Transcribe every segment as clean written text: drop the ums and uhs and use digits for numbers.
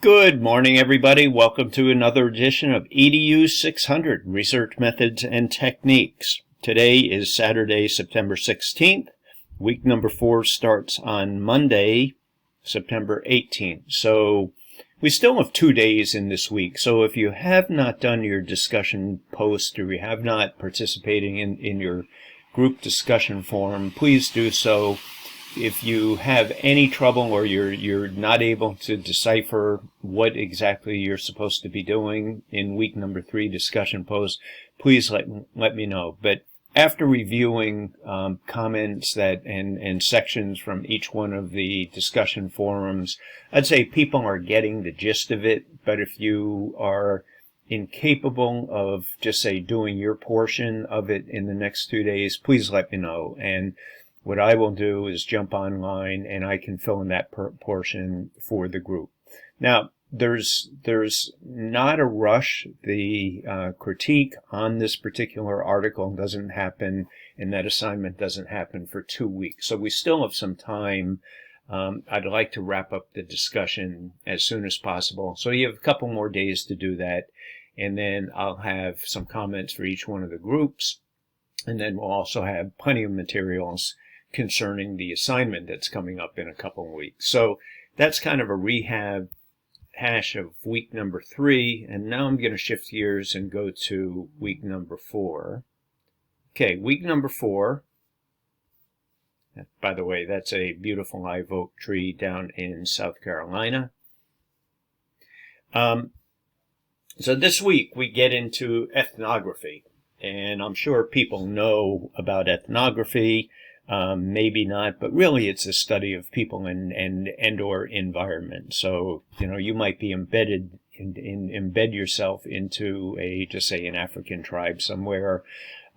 Good morning, everybody. Welcome to another edition of EDU 600, Research Methods and Techniques. Today is Saturday, September 16th. Week number 4 starts on Monday, September 18th. So we still have 2 days in this week. So if you have not done your discussion post or you have not participating in your group discussion forum, please do so. If you have any trouble or you're not able to decipher what exactly you're supposed to be doing in week number 3 discussion post, please let me know. But after reviewing comments and sections from each one of the discussion forums, I'd say people are getting the gist of it. But if you are incapable of just say doing your portion of it in the next 2 days, please let me know. And what I will do is jump online and I can fill in that portion for the group. Now, there's not a rush. The critique on this particular article doesn't happen, and that assignment doesn't happen for 2 weeks. So we still have some time. I'd like to wrap up the discussion as soon as possible. So you have a couple more days to do that, and then I'll have some comments for each one of the groups, and then we'll also have plenty of materials concerning the assignment that's coming up in a couple of weeks. So that's kind of a rehash of week number 3, and now I'm going to shift gears and go to week number 4. Okay, week number 4. By the way, that's a beautiful live oak tree down in South Carolina. So this week we get into ethnography, and I'm sure people know about ethnography. Maybe not, but really it's a study of people and or environment. So, you might be embed yourself into just say an African tribe somewhere.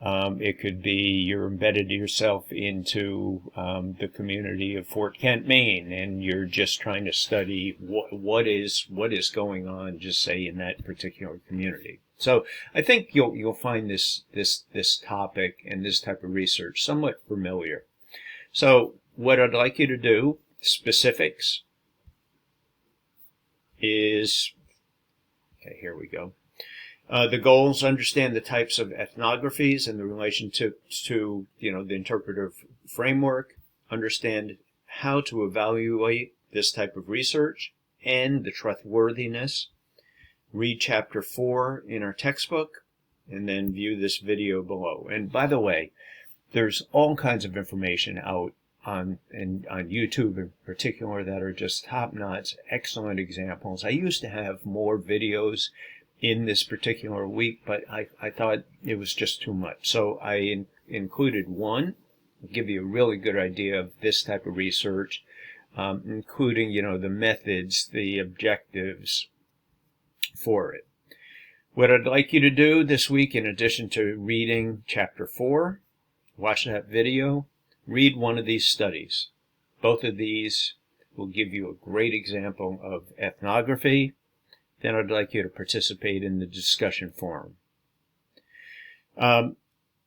It could be you're embedded yourself into the community of Fort Kent, Maine, and you're just trying to study what is going on, just say in that particular community. So I think you'll find this topic and this type of research somewhat familiar. So what I'd like you to do, specifics, is, okay, here we go. The goals: understand the types of ethnographies and the relationship to the interpretive framework, understand how to evaluate this type of research and the trustworthiness. Read chapter 4 in our textbook, and then view this video below. And by the way, there's all kinds of information out on YouTube in particular that are just top-notch, excellent examples. I used to have more videos in this particular week, but I thought it was just too much. So I included one, give you a really good idea of this type of research, including, the methods, the objectives for it. What I'd like you to do this week, in addition to reading chapter 4, watch that video, read one of these studies. Both of these will give you a great example of ethnography. Then I'd like you to participate in the discussion forum.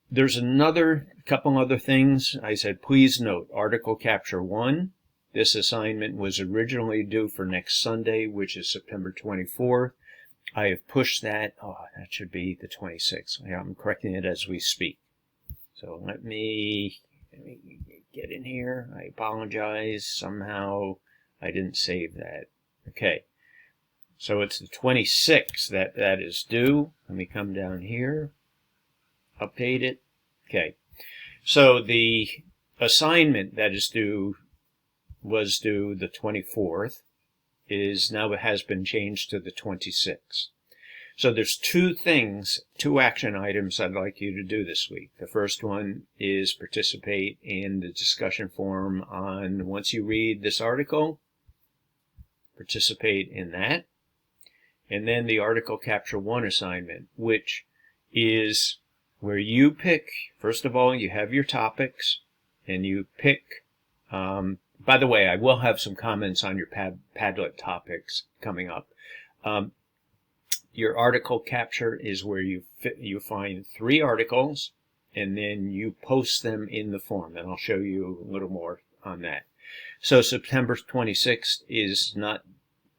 There's couple other things. I said, please note, article capture 1. This assignment was originally due for next Sunday, which is September 24th. I have pushed that. That should be the 26th. Yeah, I'm correcting it as we speak. So let me get in here. I apologize. Somehow I didn't save that. Okay. So it's the 26th that is due. Let me come down here. Update it. Okay. So the assignment that was due the 24th. Has been changed to the 26th. So there's two action items I'd like you to do this week. The first one is participate in the discussion forum once you read this article, participate in that. And then the article capture 1 assignment, which is where you pick, first of all, you have your topics, and you pick, by the way, I will have some comments on your Padlet topics coming up. Your article capture is where you find 3 articles, and then you post them in the forum, and I'll show you a little more on that. So September 26th is not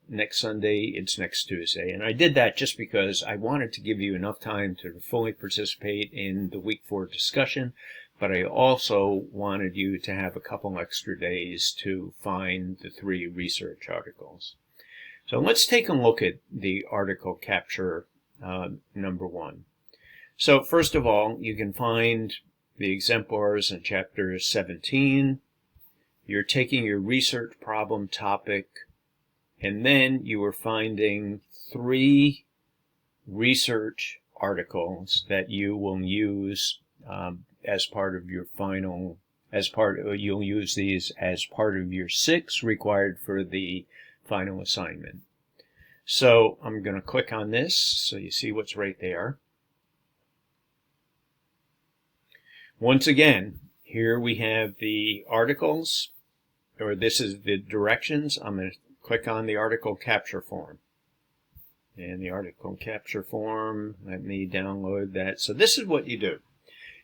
next Sunday, it's next Tuesday. And I did that just because I wanted to give you enough time to fully participate in the week 4 discussion, but I also wanted you to have a couple extra days to find the 3 research articles. So let's take a look at the article capture number 1. So first of all, you can find the exemplars in chapter 17. You're taking your research problem topic, and then you are finding 3 research articles that you will use as part of your final, you'll use these as part of your 6 required for the final assignment. So I'm going to click on this so you see what's right there. Once again, here we have the articles, or this is the directions. I'm going to click on the article capture form. And the article capture form, let me download that. So this is what you do.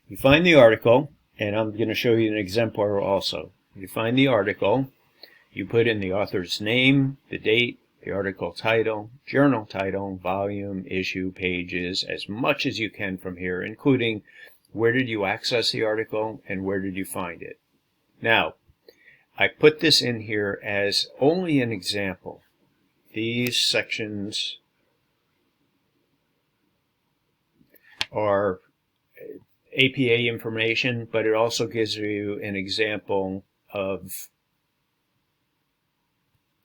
You find the article, and I'm going to show you an exemplar also. You find the article, you put in the author's name, the date, the article title, journal title, volume, issue, pages, as much as you can from here, including where did you access the article and where did you find it. Now, I put this in here as only an example. These sections are APA information, but it also gives you an example of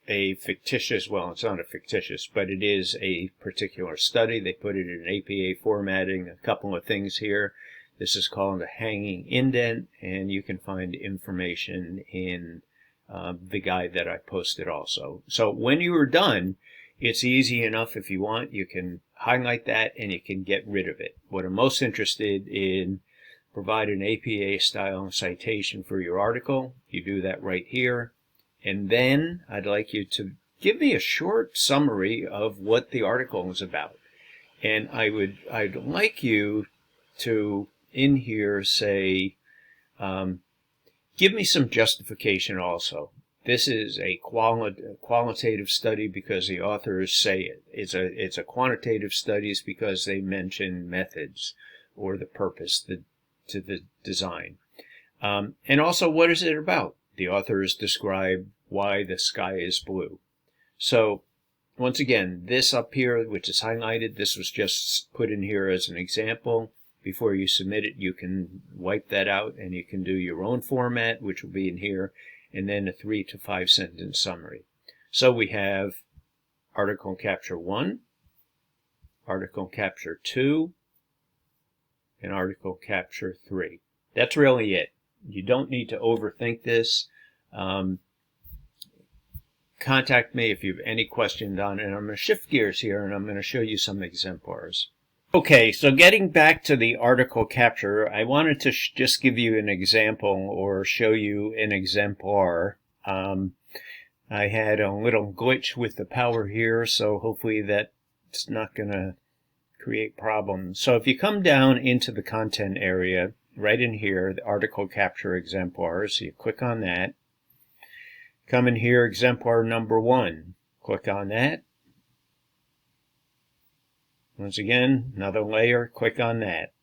a fictitious, well, it's not a fictitious, but it is a particular study. They put it in APA formatting, a couple of things here. This is called a hanging indent, and you can find information in the guide that I posted also. So when you are done, it's easy enough. If you want, you can highlight that and you can get rid of it. What I'm most interested in, provide an APA style citation for your article. You do that right here. And then I'd like you to give me a short summary of what the article is about. And I'd like you to, in here, say, give me some justification also. This is a qualitative study because the authors say it. It's a quantitative studies because they mention methods or the purpose to the design. And also, what is it about? The authors describe why the sky is blue. So, once again, this up here, which is highlighted, this was just put in here as an example. Before you submit it, you can wipe that out and you can do your own format, which will be in here, and then a 3 to 5 sentence summary. So we have article capture 1, article capture 2, and article capture 3. That's really it. You don't need to overthink this. Contact me if you have any questions on it. And I'm going to shift gears here and I'm going to show you some exemplars. Okay, so getting back to the article capture, I wanted to just give you an example or show you an exemplar. I had a little glitch with the power here, so hopefully that's not going to create problems. So if you come down into the content area, right in here, the article capture exemplars, you click on that. Come in here, exemplar number 1. Click on that. Once again, another layer, click on that.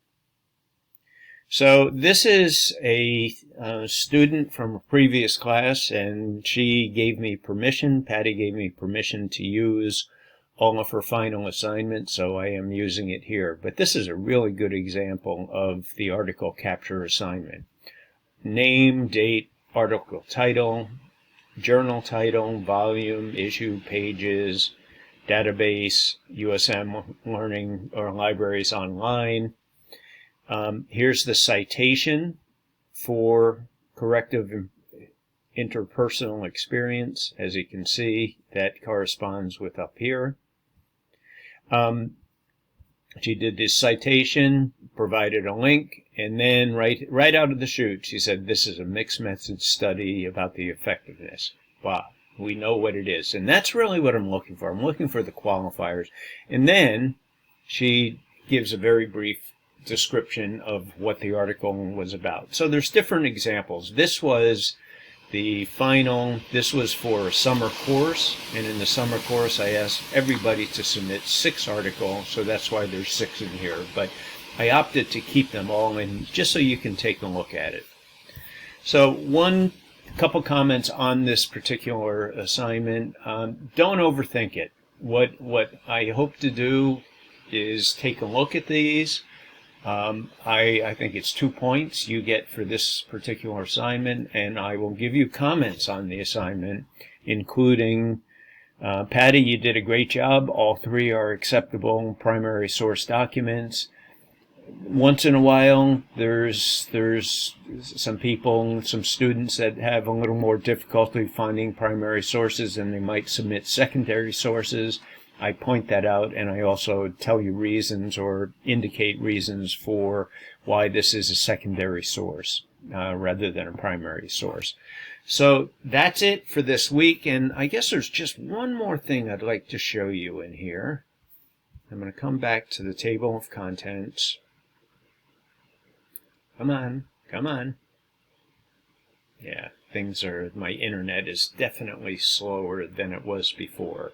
So this is a student from a previous class, and she gave me permission, Patty gave me permission to use all of her final assignments, so I am using it here. But this is a really good example of the article capture assignment. Name, date, article title, journal title, volume, issue, pages, database, USM Learning or Libraries Online. Here's the citation for corrective interpersonal experience. As you can see, that corresponds with up here. She did this citation, provided a link, and then right out of the chute, she said, this is a mixed method study about the effectiveness. Wow. We know what it is. And that's really what I'm looking for. I'm looking for the qualifiers. And then she gives a very brief description of what the article was about. So there's different examples. This was The final, this was for a summer course, and in the summer course I asked everybody to submit 6 articles, so that's why there's 6 in here. But I opted to keep them all in just so you can take a look at it. So couple comments on this particular assignment. Don't overthink it. What I hope to do is take a look at these. I think it's 2 points you get for this particular assignment, and I will give you comments on the assignment, including, Patty, you did a great job. All 3 are acceptable primary source documents. Once in a while, there's some people, some students that have a little more difficulty finding primary sources, and they might submit secondary sources. I point that out, and I also tell you reasons or indicate reasons for why this is a secondary source rather than a primary source. So that's it for this week, and I guess there's just one more thing I'd like to show you in here. I'm going to come back to the table of contents. Come on. Yeah, my internet is definitely slower than it was before.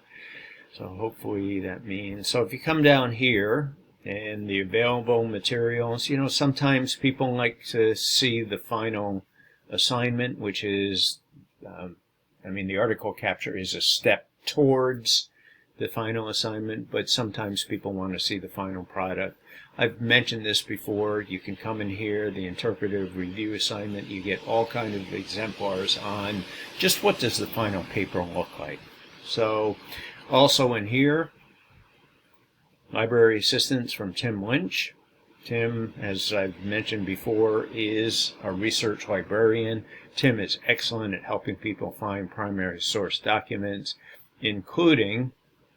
So hopefully that means, so if you come down here and the available materials, sometimes people like to see the final assignment, which is, the article capture is a step towards the final assignment, but sometimes people want to see the final product. I've mentioned this before. You can come in here, the interpretive review assignment, you get all kinds of exemplars on just what does the final paper look like. So also in here, library assistance from Tim Lynch. Tim, as I've mentioned before, is a research librarian. Tim is excellent at helping people find primary source documents, including,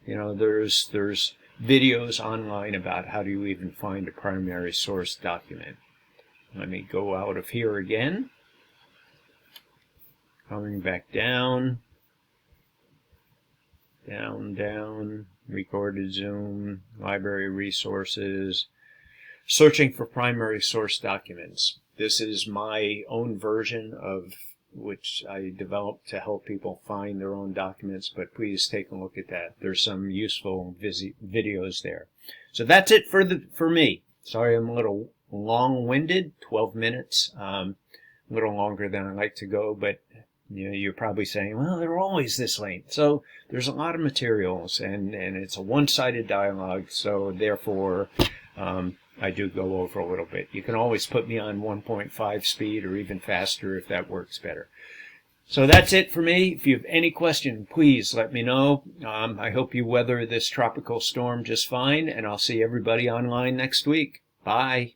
there's videos online about how do you even find a primary source document. Let me go out of here again. Coming back down, recorded Zoom, library resources, searching for primary source documents. This is my own version of which I developed to help people find their own documents, but please take a look at that. There's some useful videos there. So that's it for me. Sorry I'm a little long-winded, 12 minutes, a little longer than I like to go, but you're probably saying, well, they're always this length. So there's a lot of materials, and it's a one-sided dialogue, so therefore I do go over a little bit. You can always put me on 1.5 speed or even faster if that works better. So that's it for me. If you have any question, please let me know. I hope you weather this tropical storm just fine, and I'll see everybody online next week. Bye.